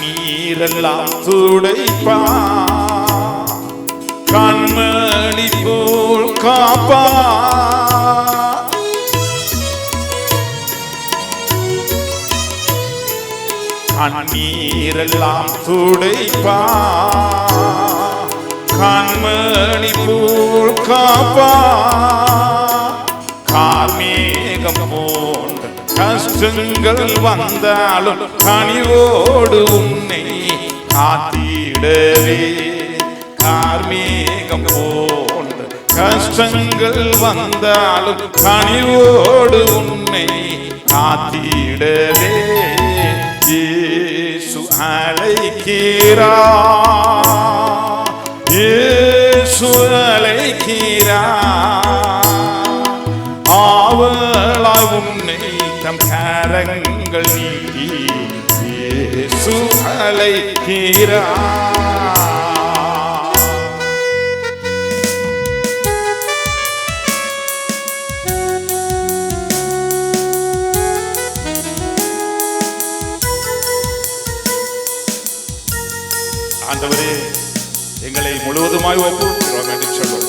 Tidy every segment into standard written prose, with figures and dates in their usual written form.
கண்ணீரெல்லாம் துடைப்பா, கண்மணி போல் காப்பா, கண்ணீரெல்லாம் துடைப்பா, கண்மணி போல் காப்பா, கார்மேகம் போன்ற கஷ்டங்கள் வந்தாலும் கனிவோடு உன்னை காத்திடவே, கார்மேகம் போன்ற கஷ்டங்கள் வந்தாலும் கனிவோடு உன்னை காத்திடவே இயேசு அழைக்கிறார், இயேசு அழைக்கிறார், ஆவலா உன்னை தம் கரங்கள் நீட்டி இயேசு அழைக்கிறார். ஆண்டவரே, எங்களை முழுவதுமாய் ஒப்புக்கொள்கிறோம் என்று சொல்லுவோம்.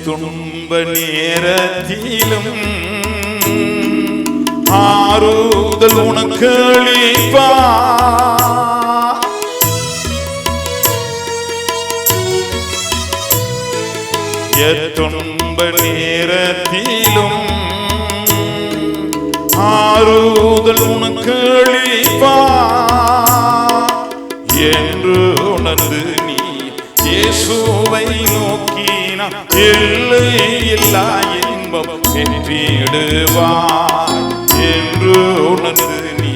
துன்ப நேரத்திலும் ஆறுதல் உனக்கு அளிப்பா, துன்ப நேரத்திலும் ஆறுதல் உனக்கு அளிப்பா என்று உணர்ந்து நீ இயேசுவை நோக்கினான் எல்லை இல்லா இன்பம் பெற்றிடுவாய் என்று உணர்ந்து நீ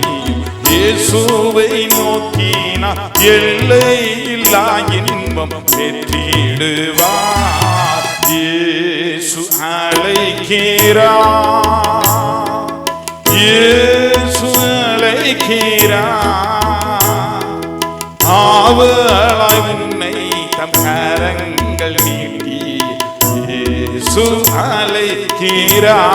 இயேசுவை நோக்கினான் எல்லை இல்லா இன்பம் பெற்றிடுவாய். இயேசு அழைக்கிறார், இயேசு அழைக்கிறார், ஆவலாய் உன்னை தம் கரங்கள் நீட்டி இயேசு அழைக்கிறார்,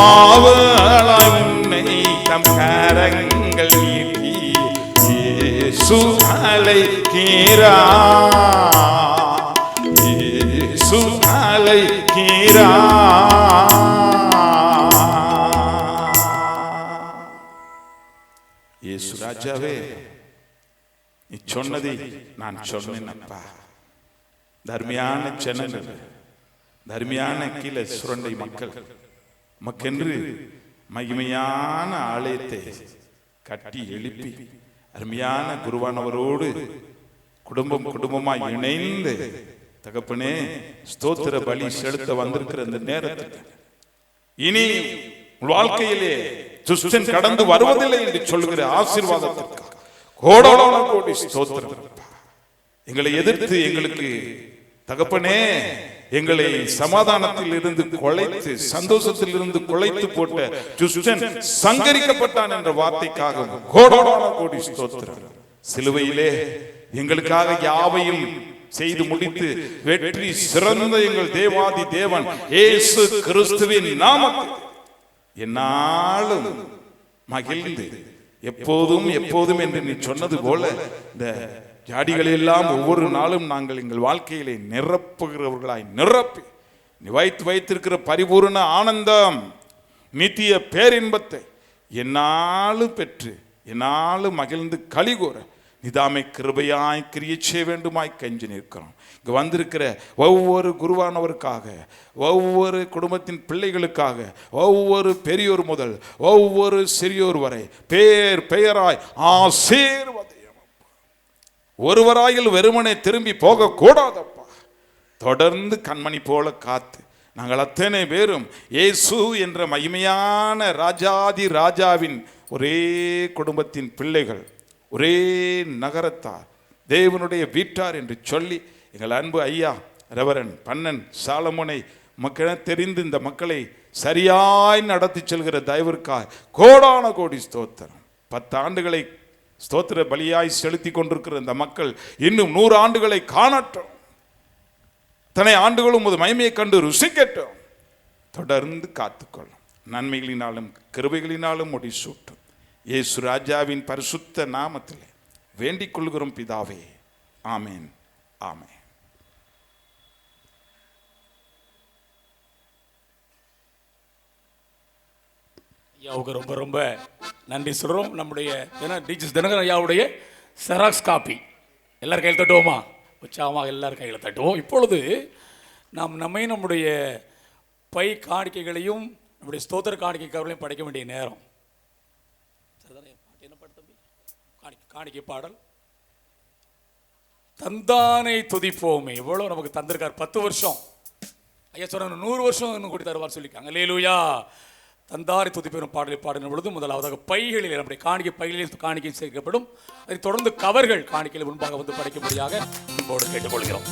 ஆவலாய் உன்னை தம் கரங்கள் நீட்டி இயேசு அழைக்கிறார், இயேசு அழைக்கிறார். இயேசு ராஜாவே, நீ சொன்னதை நான் சொன்னேன் அப்பா. தர்மியான ஜனங்கள், தர்மியான கீழே சுரண்டை மக்கள் மக்கென்று மகிமையான ஆலயத்தை கட்டி எழுப்பி அருமையான குருவானவரோடு குடும்பம் குடும்பமாய் இணைந்து தகப்பனே ஸ்தோத்திர பலி செலுத்த வந்திருக்கிற இந்த நேரத்தில் இனி வாழ்க்கையிலே துஷ்டன் கடந்து வருவதில்லை என்று சொல்கிற ஆசீர்வாதத்திற்காக கோடான கோடி ஸ்தோத்திரம். எங்களை எதிர்த்து எங்களுக்கு தகப்பனே எங்களை சமாதானத்தில் இருந்து குலைத்து சந்தோஷத்தில் இருந்து குலைத்து போட்ட துஷ்டன் சங்கரிக்கப்பட்டான் என்ற வார்த்தைக்காக கோடான கோடி ஸ்தோத்திரம். சிலுவையிலே எங்களுக்காக யாவையும் செய்து முடித்து வெற்றி சிறந்த எங்கள் தேவாதி தேவன் இயேசு கிறிஸ்துவின் நாமத்தில் என்னாலும் மகிழ்ந்து எப்போதும் எப்போதும் என்று நீ சொன்னது போல இந்த ஜாடிகள் எல்லாம் ஒவ்வொரு நாளும் நாங்கள் எங்கள் வாழ்க்கையிலே நிரப்புகிறவர்களாய் நிரப்பி நீ வைத்திருக்கிற பரிபூர்ண ஆனந்தம் நித்திய பேரின்பத்தை என்னாலும் பெற்று என்னாலும் மகிழ்ந்து களிகூற நிதாமை கிருபையாய் கிரியை செய்ய வேண்டுமாய் கெஞ்சி நிற்கிறோம். இங்கு வந்திருக்கிற ஒவ்வொரு குருவானவருக்காக, ஒவ்வொரு குடும்பத்தின் பிள்ளைகளுக்காக, ஒவ்வொரு பெரியோர் முதல் ஒவ்வொரு சிறியோர் வரை பேர் பெயராய் ஆசீர்வதியும். ஒருவராயில் வெறுமனே திரும்பி போக கூடாதப்பா. தொடர்ந்து கண்மணி போல காத்து நாங்கள் அத்தனை பேரும் இயேசு என்ற மகிமையான ராஜாதி ராஜாவின் ஒரே குடும்பத்தின் பிள்ளைகள், ஒரே நகரத்தார், தேவனுடைய வீட்டார் என்று சொல்லி எங்கள் அன்பு ஐயா ரெவரன் பன்னன் சாலமோனை மக்கள தெரிந்து இந்த மக்களை சரியாய் நடத்தி செல்கிற தயவிற்காக கோடான கோடி ஸ்தோத்திரம். 10 ஆண்டுகளை ஸ்தோத்திர பலியாய் செலுத்தி கொண்டிருக்கிற இந்த மக்கள் இன்னும் 100 ஆண்டுகளை காணட்டும். தன்னை ஆண்டுகளும் உமது மகிமையை கண்டு ருசிக்கட்டும். தொடர்ந்து காத்துக்கொள்ளும். நன்மைகளினாலும் கிருபைகளினாலும் முடிசூட்டும். இயேசு ராஜாவின் பரிசுத்த நாமத்திலே வேண்டிக் கொள்கிறோம் பிதாவே. ஆமேன், ஆமேன். ஐயாவுக்கு ரொம்ப ரொம்ப நன்றி சொல்கிறோம். நம்முடைய தினகரன் ஐயாவுடைய செராக்ஸ் காப்பி எல்லாரும் கையில் தட்டுவோமா? உற்சாகமாக எல்லாரும் கையில் தட்டுவோம். இப்பொழுது நம்முடைய பை காணிக்கைகளையும் நம்முடைய ஸ்தோத்திர காணிக்கை கவர்களையும் படைக்க வேண்டிய நேரம். என்ன பாட்டு தம்பி? காணிக்கை பாடல் தந்தானை துதிப்போமே. எவ்வளோ நமக்கு தந்திருக்கார். 10 வருஷம் ஐயா சொன்ன 100 வருஷம் இன்னும் கூட்டி தருவார் சொல்லியிருக்காங்க. அல்லேலூயா. தந்தாரை துதிப்பெறும் பாடலை பாடின பொழுது முதலாவதாக பைகளில் நம்முடைய காணிக்கை பைகளில் காணிக்கை சேர்க்கப்படும். அதை தொடர்ந்து கவர்கள் காணிக்கையில் முன்பாக வந்து படைக்கும்படியாக அன்போடு கேட்டுக்கொள்கிறோம்.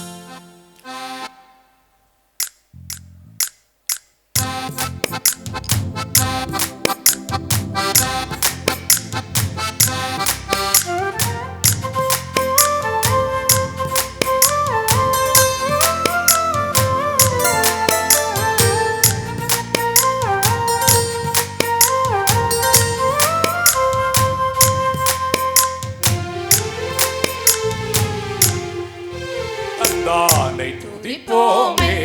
துதிப்போமே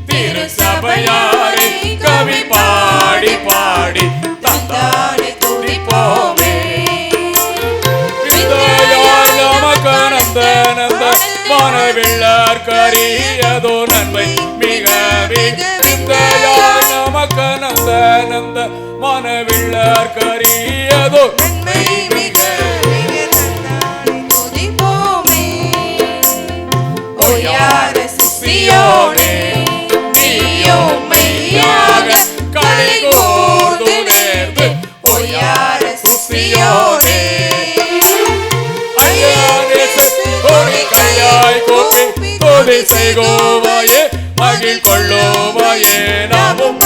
திருசபையாரை கவி பாடி பாடி தந்தானை துதிப்போமே. நமக்கானந்த நந்த மனவில்லார் கரியதோ நன்மை மிக நமக்கானந்த நந்த மனவில்லார் கரியதோ நன்மை மிக சியோனே நீயும் மெய்யாக களிகூர்ந்து நேர்ந்து ஓயார சியோனே ஐயானே சோனி கையாய் கோப்பி கோடி செய்கோவாயே மகிழ் கொள்ளோவாயே நாமும்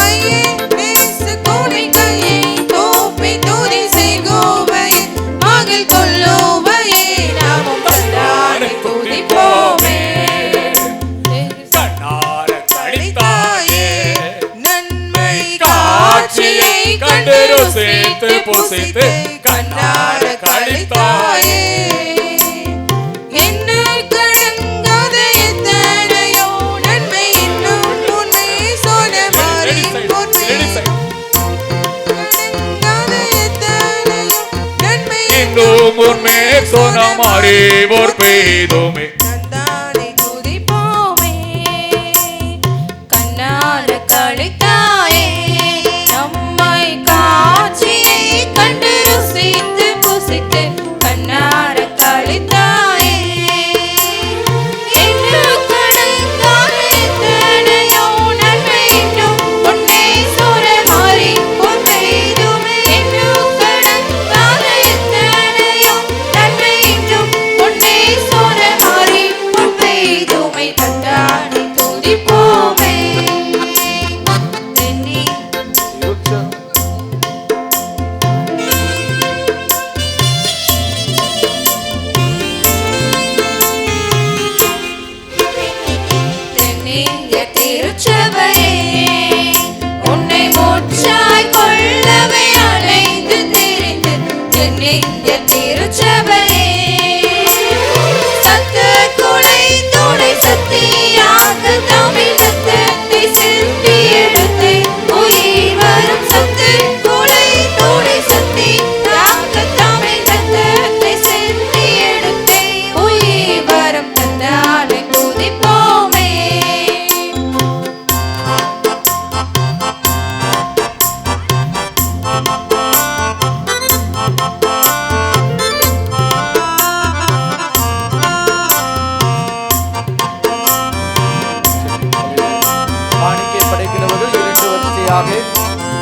கண்டரு சேர்த்து புசித்து கண்ணார கழித்தாயே. என்ன கடங்காத எத்தனையோ நன்மை இன்னும் உன்னை சொன்ன மாறி இன்னும் உன்னை சொன்ன மாறி ஓர் பெய்துமே.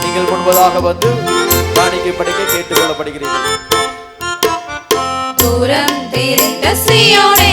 நீங்கள் முன்பதாக வந்து காணிக்கை படைக்க கேட்டுக்கொள்ளப்படுகிறீர்கள். தூரம் தெரிந்த சியோனே